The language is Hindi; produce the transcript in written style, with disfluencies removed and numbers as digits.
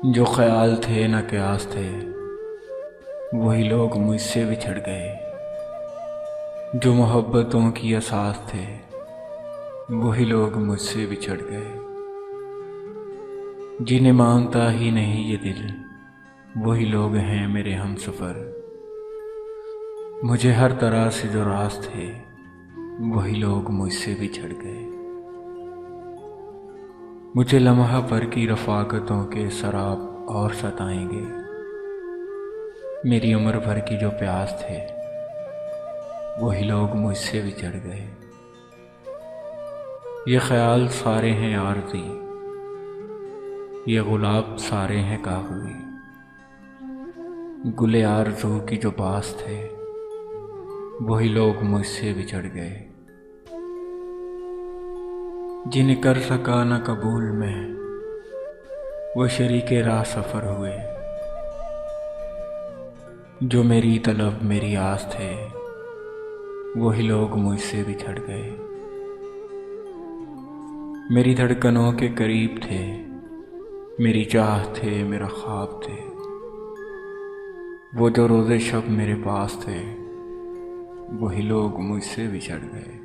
जो ख्याल थे न क़यास थे, वही लोग मुझसे बिछड़ गए। जो मोहब्बतों की असास थे, वही लोग मुझसे बिछड़ गए। जिन्हें मानता ही नहीं ये दिल, वही लोग हैं मेरे हमसफ़र। मुझे हर तरह से जो रास थे, वही लोग मुझसे बिछड़ गए। मुझे लम्हा भर की रफ़ाकतों के शराब और सताएंगे। मेरी उम्र भर की जो प्यास थे, वही लोग मुझसे बिछड़ गए। ये ख्याल सारे हैं आरज़ी, ये गुलाब सारे हैं काबुली। गुले आरज़ू की जो बास थे, वही लोग मुझसे बिछड़ गए। जिन्हें कर सका न कबूल में, वो शरीके राह सफ़र हुए। जो मेरी तलब मेरी आस थे, वही लोग मुझसे बिछड़ गए। मेरी धड़कनों के करीब थे, मेरी चाह थे, मेरा ख्वाब थे। वो जो रोज़े शब मेरे पास थे, वही लोग मुझसे बिछड़ गए।